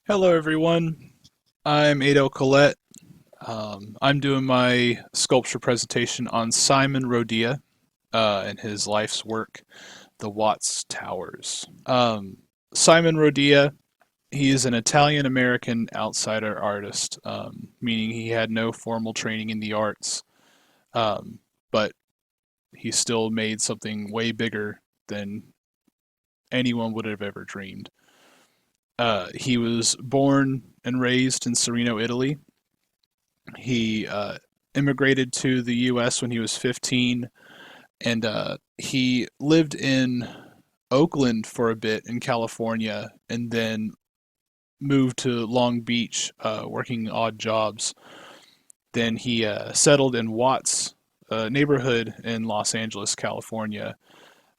Hello, everyone. I'm Adell Coulliette. I'm doing my sculpture presentation on Simon Rodia and his life's work, the Watts Towers. Simon Rodia, he is an Italian-American outsider artist, meaning he had no formal training in the arts, but he still made something way bigger than anyone would have ever dreamed. He was born and raised in Sereno, Italy. He immigrated to the U.S. when he was 15, and he lived in Oakland for a bit in California, and then moved to Long Beach, working odd jobs. Then he settled in Watts, a neighborhood in Los Angeles, California,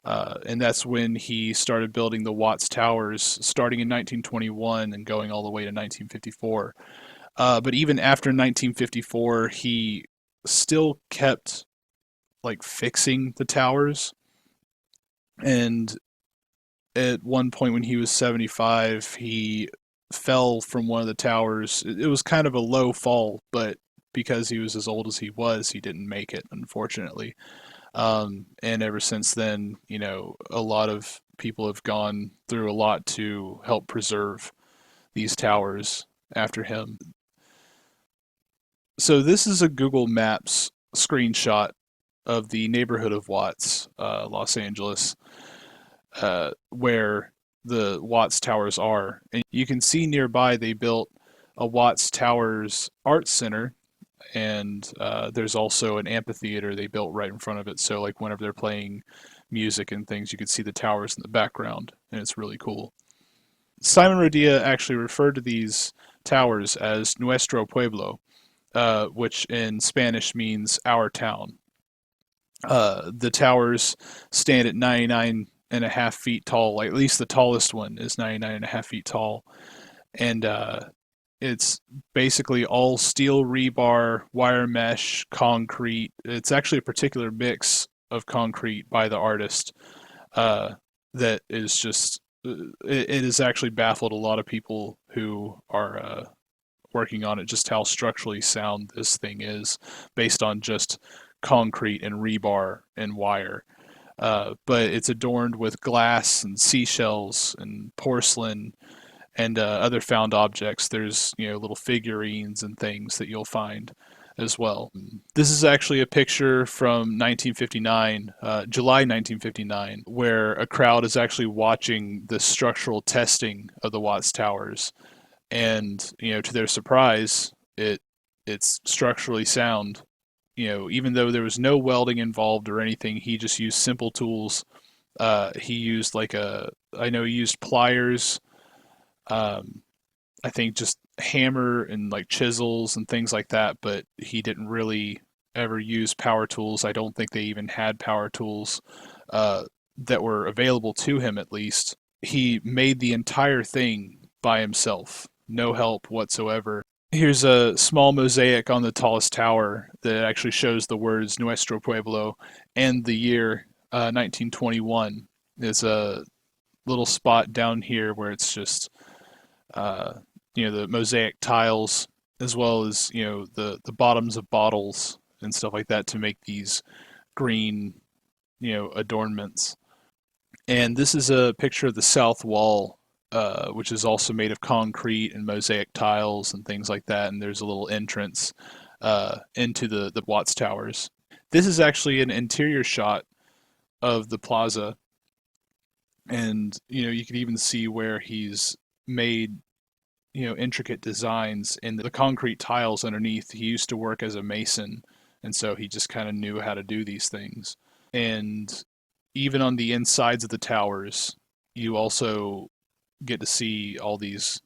and that's when he started building the Watts Towers, starting in 1921 and going all the way to 1954. But even after 1954, he still kept like fixing the towers. And at one point when he was 75, he fell from one of the towers. It was kind of a low fall, but because he was as old as he was, he didn't make it, unfortunately. And ever since then, a lot of people have gone through a lot to help preserve these towers after him. So this is a Google Maps screenshot of the neighborhood of Watts, Los Angeles, where the Watts Towers are. And you can see nearby they built a Watts Towers Art Center, and there's also an amphitheater they built right in front of it. So like whenever they're playing music and things, you can see the towers in the background, and it's really cool. Simon Rodia actually referred to these towers as Nuestro Pueblo, which in Spanish means our town. The towers stand at 99.5 feet tall. Like, at least the tallest one is 99.5 feet tall. And it's basically all steel rebar, wire mesh, concrete. It's actually a particular mix of concrete by the artist that is just, it has actually baffled a lot of people who are working on it, just how structurally sound this thing is based on just concrete and rebar and wire. But it's adorned with glass and seashells and porcelain and other found objects. There's little figurines and things that you'll find as well. This is actually a picture from 1959, July 1959, where a crowd is actually watching the structural testing of the Watts Towers, and to their surprise, it's structurally sound. Even though there was no welding involved or anything, he just used simple tools. He used I know he used pliers. Um, I think just hammer and like chisels and things like that, but he didn't really ever use power tools. I don't think they even had power tools that were available to him, at least. He made the entire thing by himself, no help whatsoever. Here's a small mosaic on the tallest tower that actually shows the words Nuestro Pueblo and the year 1921. There's a little spot down here where it's just, uh, the mosaic tiles, as well as, the bottoms of bottles and stuff like that to make these green, adornments. And this is a picture of the south wall, which is also made of concrete and mosaic tiles and things like that. And there's a little entrance into the Watts Towers. This is actually an interior shot of the plaza, and you can even see where he's made intricate designs in the concrete tiles underneath. He used to work as a mason, and so he just kind of knew how to do these things. And even on the insides of the towers, you also get to see all these,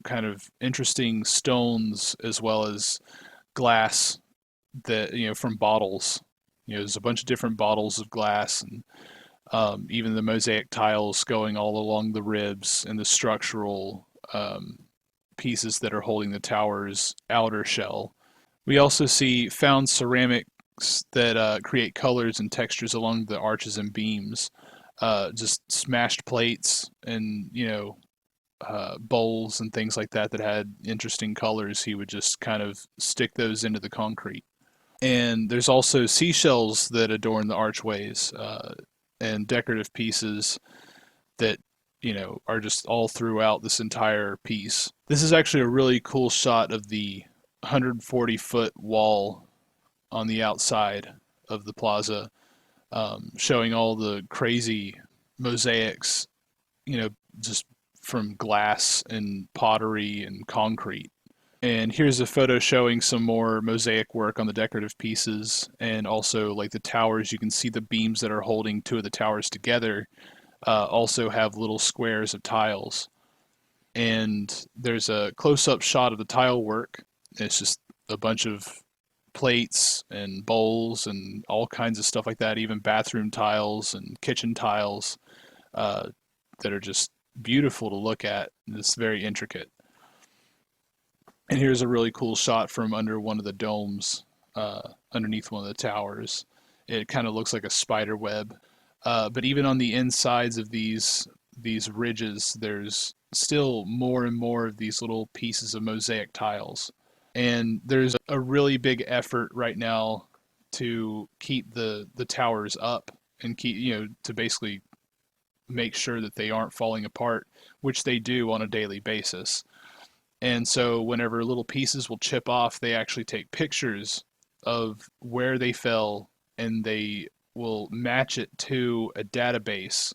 kind of interesting stones as well as glass that, from bottles. There's a bunch of different bottles of glass, and even the mosaic tiles going all along the ribs and the structural pieces that are holding the tower's outer shell. We also see found ceramics that create colors and textures along the arches and beams. Just smashed plates and bowls and things like that that had interesting colors, he would just kind of stick those into the concrete. And there's also seashells that adorn the archways, and decorative pieces that are just all throughout this entire piece. This is actually a really cool shot of the 140-foot wall on the outside of the plaza, showing all the crazy mosaics, just from glass and pottery and concrete. And here's a photo showing some more mosaic work on the decorative pieces, and also like the towers. You can see the beams that are holding two of the towers together also have little squares of tiles. And there's a close-up shot of the tile work. It's just a bunch of plates and bowls and all kinds of stuff like that, even bathroom tiles and kitchen tiles that are just beautiful to look at. It's very intricate. And here's a really cool shot from under one of the domes, underneath one of the towers. It kind of looks like a spider web. But even on the insides of these ridges, there's still more and more of these little pieces of mosaic tiles. And there's a really big effort right now to keep the towers up and keep, to basically make sure that they aren't falling apart, which they do on a daily basis. And so whenever little pieces will chip off, they actually take pictures of where they fell, and they will match it to a database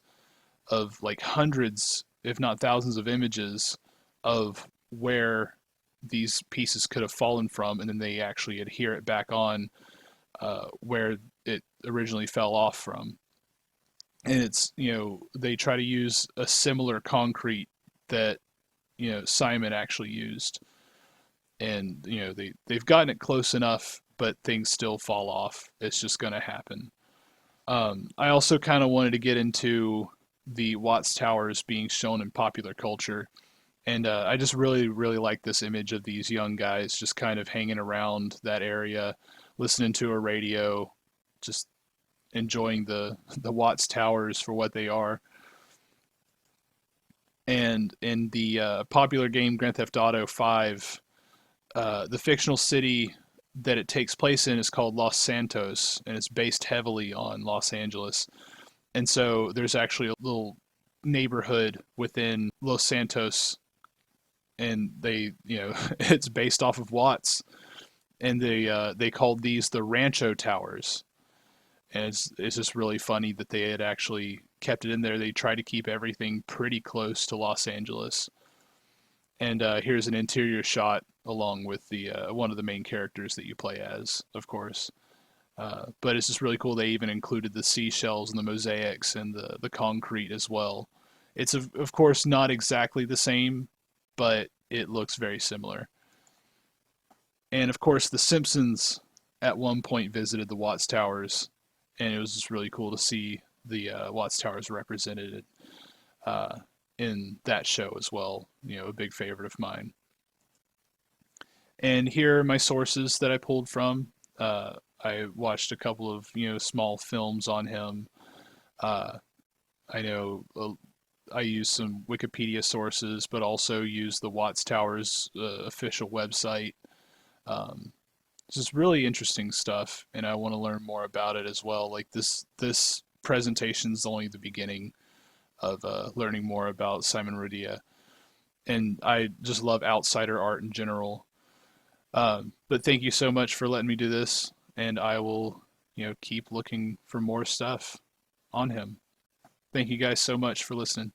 of like hundreds, if not thousands of images of where these pieces could have fallen from, and then they actually adhere it back on where it originally fell off from. And it's, they try to use a similar concrete that Simon actually used, and they've gotten it close enough, but things still fall off. It's just going to happen. I also kind of wanted to get into the Watts Towers being shown in popular culture, and I just really really like this image of these young guys just kind of hanging around that area, listening to a radio, just enjoying the Watts Towers for what they are. And in the popular game Grand Theft Auto 5, the fictional city that it takes place in is called Los Santos, and it's based heavily on Los Angeles. And so there's actually a little neighborhood within Los Santos, and it's based off of Watts, and they called these the Rancho Towers. And it's just really funny that they had actually kept it in there. They tried to keep everything pretty close to Los Angeles. And here's an interior shot along with the one of the main characters that you play as, of course. But it's just really cool. They even included the seashells and the mosaics and the concrete as well. It's of course not exactly the same, but it looks very similar. And of course, The Simpsons at one point visited the Watts Towers, and it was just really cool to see the Watts Towers represented in that show as well. A big favorite of mine. And here are my sources that I pulled from. I watched a couple of small films on him. I know I used some Wikipedia sources, but also used the Watts Towers official website. It's just really interesting stuff, and I want to learn more about it as well. Like this presentation is only the beginning of learning more about Simon Rodia, and I just love outsider art in general. But thank you so much for letting me do this, and I will keep looking for more stuff on him. Thank you guys so much for listening.